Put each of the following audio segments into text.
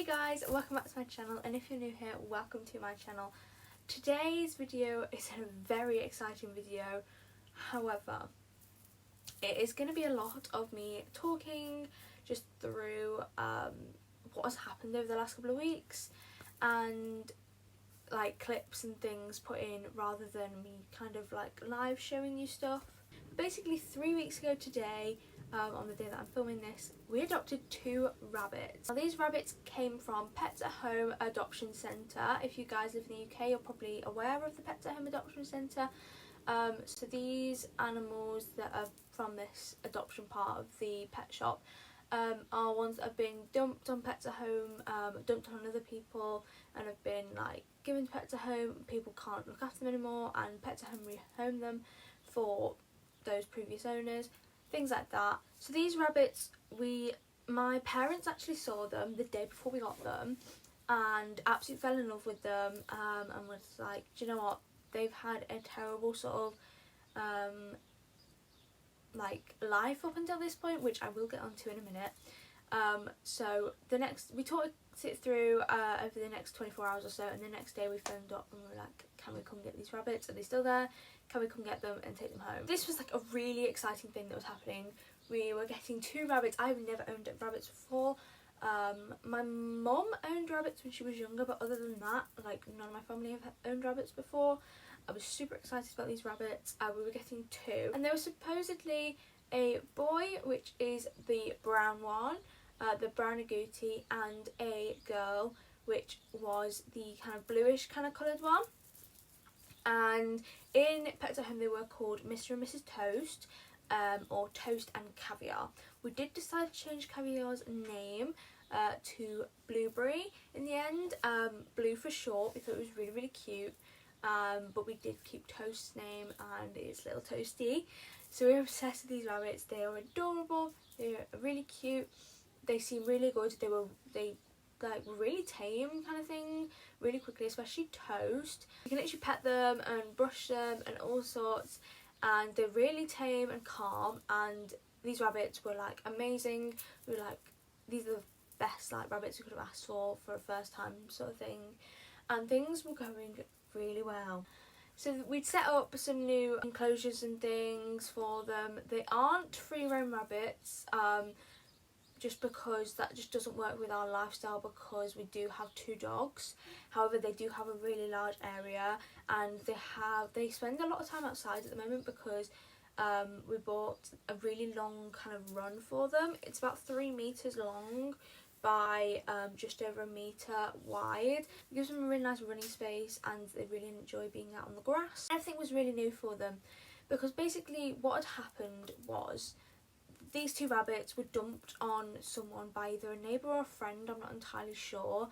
Hey guys, welcome back to my channel, and if you're new here, welcome to my channel. Today's video is a very exciting video. However, it is going to be a lot of me talking just through what has happened over the last couple of weeks and like clips and things put in rather than me kind of like live showing you stuff. Basically 3 weeks ago today, on the day that I'm filming this, we adopted 2 rabbits. Now these rabbits came from Pets at Home Adoption Centre. If you guys live in the UK, you're probably aware of the Pets at Home Adoption Centre. So these animals that are from this adoption part of the pet shop are ones that have been dumped on Pets at Home, dumped on other people, and have been like given to Pets at Home. People can't look after them anymore, and Pets at Home rehome them for those previous owners, things like that. So these rabbits, my parents actually saw them the day before we got them and absolutely fell in love with them, and was like, do you know what, they've had a terrible sort of like life up until this point, which I will get onto in a minute. So we talked it through over the next 24 hours or so, and the next day we phoned up and we were like, can we come get these rabbits? Are they still there? Can we come get them and take them home? This was like a really exciting thing that was happening. We were getting 2 rabbits. I've never owned rabbits before. My mum owned rabbits when she was younger, but other than that, like, none of my family have owned rabbits before. I was super excited about these rabbits. We were getting 2, and they were supposedly a boy, which is the brown one, the brown agouti, and a girl, which was the kind of bluish kind of coloured one. And in Pets at Home they were called Mr. and Mrs. Toast, or Toast and Caviar. We did decide to change Caviar's name to Blueberry in the end, Blue for short. We thought it was really, really cute, but we did keep Toast's name, and it's little Toasty. So we were obsessed with these rabbits. They are adorable, they are really cute, they seem really good. They like really tame kind of thing really quickly, especially Toast. You can literally pet them and brush them and all sorts, and they're really tame and calm. And these rabbits were like amazing. We were like, these are the best like rabbits we could have asked for a first time sort of thing, and things were going really well. So we'd set up some new enclosures and things for them. They aren't free roam rabbits, just because that just doesn't work with our lifestyle, because we do have 2 dogs. However, they do have a really large area, and they spend a lot of time outside at the moment because we bought a really long kind of run for them. It's about 3 meters long by just over 1 meter wide. It gives them a really nice running space, and they really enjoy being out on the grass. Everything was really new for them, because basically what had happened was these 2 rabbits were dumped on someone by either a neighbour or a friend, I'm not entirely sure,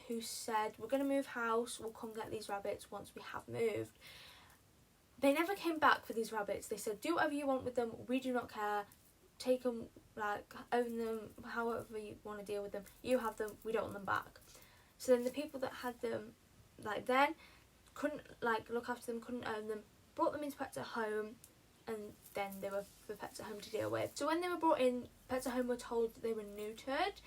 who said, we're going to move house, we'll come get these rabbits once we have moved. They never came back for these rabbits. They said, do whatever you want with them, we do not care, take them, like, own them, however you want to deal with them, you have them, we don't want them back. So then the people that had them, like, then couldn't like look after them, couldn't own them, brought them into Pets at Home, and then they were for Pets at Home to deal with. So when they were brought in, Pets at Home were told that they were neutered,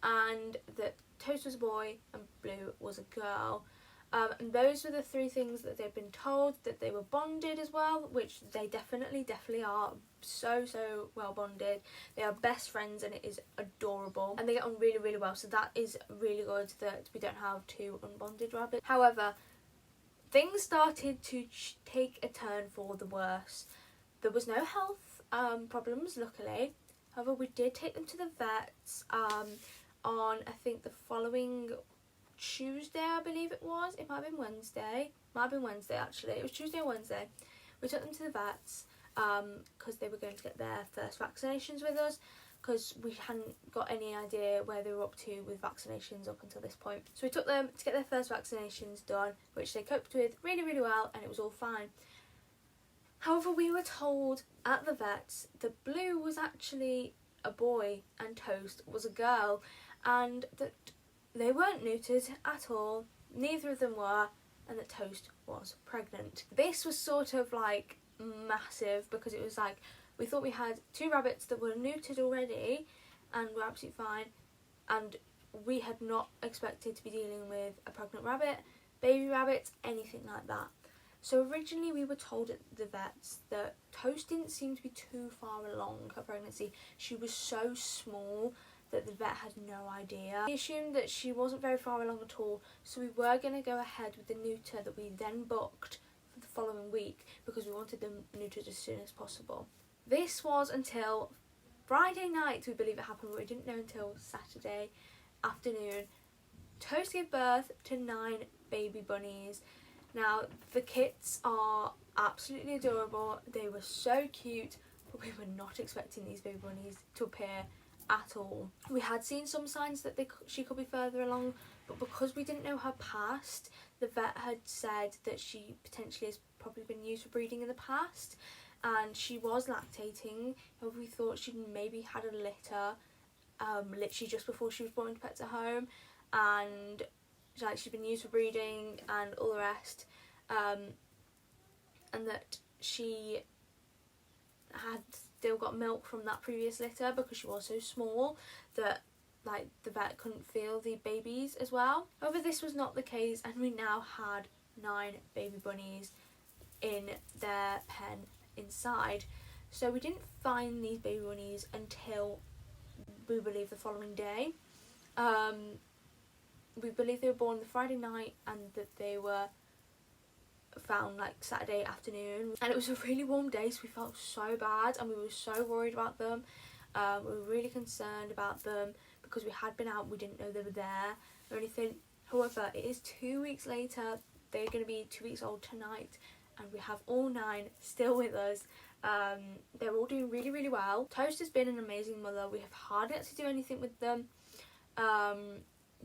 and that Toast was a boy and Blue was a girl. And those were the 3 things that they'd been told. That they were bonded as well, which they definitely are. So well bonded. They are best friends, and it is adorable, and they get on really, really well. So that is really good that we don't have 2 unbonded rabbits. However, things started to take a turn for the worse. There was no health problems, luckily. However, we did take them to the vets on, I think, the following Tuesday, I believe it was. It might have been Wednesday. Might have been Wednesday, actually. It was Tuesday or Wednesday. We took them to the vets because they were going to get their first vaccinations with us, because we hadn't got any idea where they were up to with vaccinations up until this point. So we took them to get their first vaccinations done, which they coped with really, really well, and it was all fine. However, we were told at the vets that Blue was actually a boy and Toast was a girl, and that they weren't neutered at all, neither of them were, and that Toast was pregnant. This was sort of like massive, because it was like, we thought we had 2 rabbits that were neutered already and were absolutely fine, and we had not expected to be dealing with a pregnant rabbit, baby rabbits, anything like that. So originally we were told at the vets that Toast didn't seem to be too far along her pregnancy. She was so small that the vet had no idea. We assumed that she wasn't very far along at all, so we were going to go ahead with the neuter that we then booked for the following week because we wanted them neutered as soon as possible. This was until Friday night, we believe it happened, but we didn't know until Saturday afternoon. Toast gave birth to 9 baby bunnies. Now, the kits are absolutely adorable. They were so cute, but we were not expecting these baby bunnies to appear at all. We had seen some signs that she could be further along, but because we didn't know her past, the vet had said that she potentially has probably been used for breeding in the past, and she was lactating. We thought she'd maybe had a litter literally just before she was brought into Pets at Home, and like she'd been used for breeding and all the rest, and that she had still got milk from that previous litter because she was so small that like the vet couldn't feel the babies as well. However, this was not the case, and we now had 9 baby bunnies in their pen inside. So we didn't find these baby bunnies until we believe the following day. We believe they were born the Friday night and that they were found like Saturday afternoon, and it was a really warm day, so we felt so bad and we were so worried about them. We were really concerned about them because we had been out, we didn't know they were there or anything. However, it is 2 weeks later. They're going to be 2 weeks old tonight, and we have all 9 still with us. They're all doing really, really well. Toast has been an amazing mother. We have hardly had to do anything with them.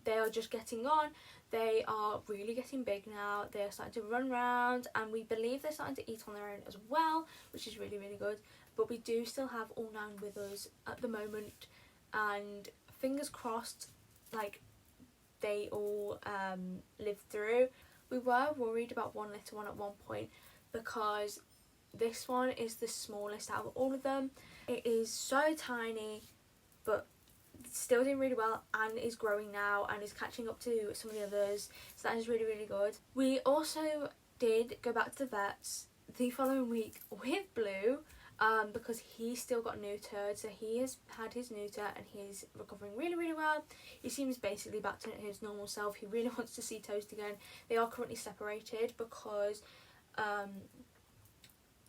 They are just getting on. They are really getting big now. They are starting to run around, and we believe they're starting to eat on their own as well, which is really, really good. But we do still have all 9 with us at the moment, and fingers crossed, like, they all live through. We were worried about one little one at one point because this one is the smallest out of all of them. It is so tiny, but still doing really well, and is growing now and is catching up to some of the others, so that is really, really good. We also did go back to the vets the following week with Blue, because he still got neutered, so he has had his neuter and he's recovering really, really well. He seems basically back to his normal self. He really wants to see Toast again. They are currently separated because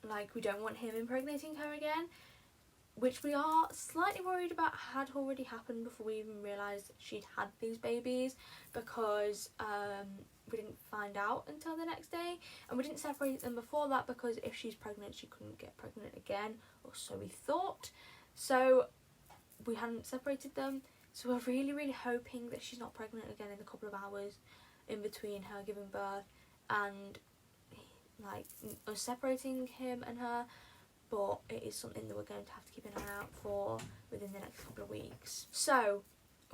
like, we don't want him impregnating her again, which we are slightly worried about had already happened before we even realised she'd had these babies, because we didn't find out until the next day, and we didn't separate them before that because if she's pregnant she couldn't get pregnant again, or so we thought. So we hadn't separated them, so we're really, really hoping that she's not pregnant again in a couple of hours in between her giving birth and like us separating him and her. But it is something that we're going to have to keep an eye out for within the next couple of weeks. So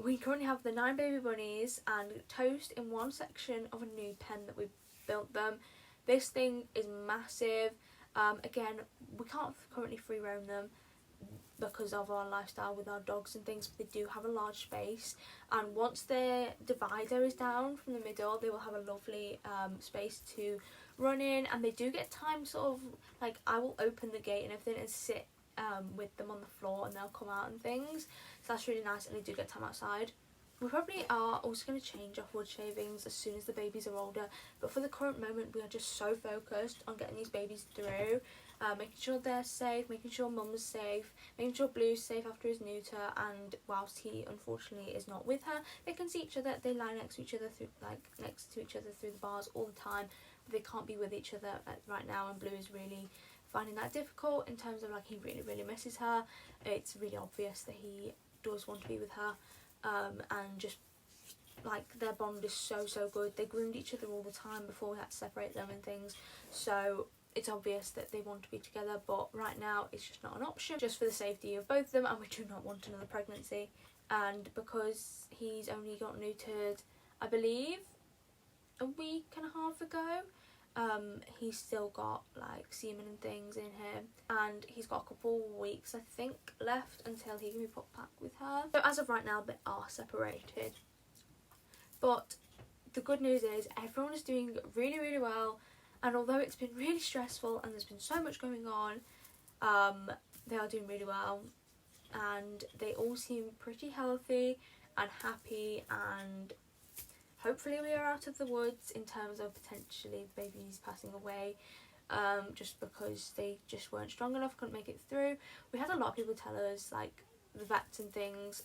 we currently have the 9 baby bunnies and Toast in one section of a new pen that we built them. This thing is massive. Again, we can't currently free roam them because of our lifestyle with our dogs and things, but they do have a large space, and once their divider is down from the middle, they will have a lovely space to run in, and they do get time, sort of like I will open the gate and everything and sit with them on the floor, and they'll come out and things, so that's really nice, and they do get time outside. We probably are also going to change off wood shavings as soon as the babies are older, but for the current moment we are just so focused on getting these babies through, making sure they're safe, making sure Mum's safe, making sure Blue's safe after his neuter, and whilst he unfortunately is not with her, they can see each other, they lie next to each other through the bars all the time, but they can't be with each other right now, and Blue is really finding that difficult in terms of like he really, really misses her. It's really obvious that he does want to be with her. And just like their bond is so, so good. They groomed each other all the time before we had to separate them and things, so it's obvious that they want to be together, but right now it's just not an option, just for the safety of both of them, and we do not want another pregnancy. And because he's only got neutered, I believe, a week and a half ago, he's still got like semen and things in him, and he's got a couple weeks I think left until he can be put back with her. So as of right now they are separated. But the good news is everyone is doing really, really well, and although it's been really stressful and there's been so much going on, they are doing really well, and they all seem pretty healthy and happy, and hopefully we are out of the woods in terms of potentially the babies passing away, just because they just weren't strong enough, couldn't make it through. We had a lot of people tell us, like the vets and things,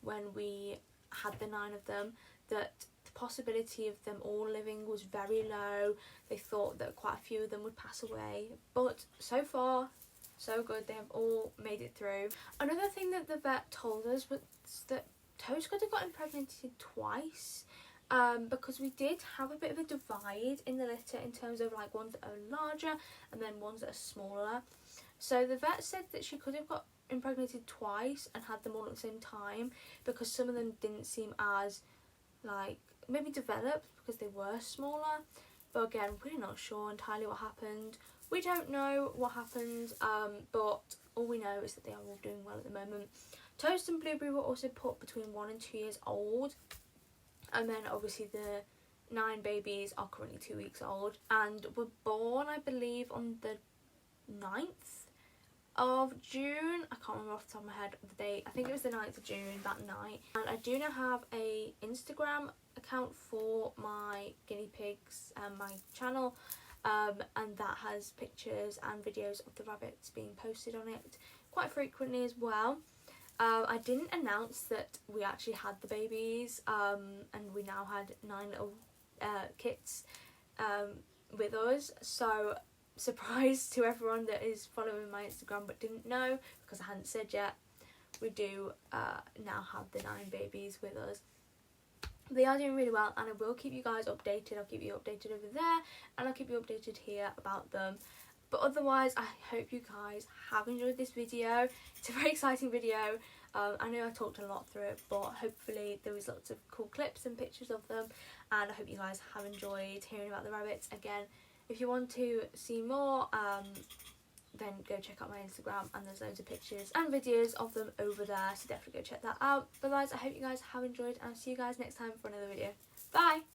when we had the 9 of them, that the possibility of them all living was very low. They thought that quite a few of them would pass away, but so far so good, they have all made it through. Another thing that the vet told us was that Toast could have got impregnated twice, because we did have a bit of a divide in the litter in terms of like ones that are larger and then ones that are smaller. So the vet said that she could have got impregnated twice and had them all at the same time, because some of them didn't seem as like maybe developed because they were smaller. But again, we're not sure entirely what happened. We don't know what happened, but all we know is that they are all doing well at the moment. Toast and Blueberry were also put between 1 and 2 years old, and then obviously the 9 babies are currently 2 weeks old and were born, I believe, on the 9th of June. I can't remember off the top of my head the date. I think it was the 9th of June, that night. And I do now have a Instagram account for my guinea pigs and my channel, and that has pictures and videos of the rabbits being posted on it quite frequently as well. I didn't announce that we actually had the babies, and we now had 9 little kits with us, so surprise to everyone that is following my Instagram but didn't know, because I hadn't said yet, we do now have the 9 babies with us. They are doing really well, and I will keep you guys updated. I'll keep you updated over there, and I'll keep you updated here about them. But otherwise, I hope you guys have enjoyed this video. It's a very exciting video. I know I talked a lot through it, but hopefully there was lots of cool clips and pictures of them, and I hope you guys have enjoyed hearing about the rabbits. Again, if you want to see more, then go check out my Instagram, and there's loads of pictures and videos of them over there, so definitely go check that out. Otherwise, I hope you guys have enjoyed, and I'll see you guys next time for another video. Bye!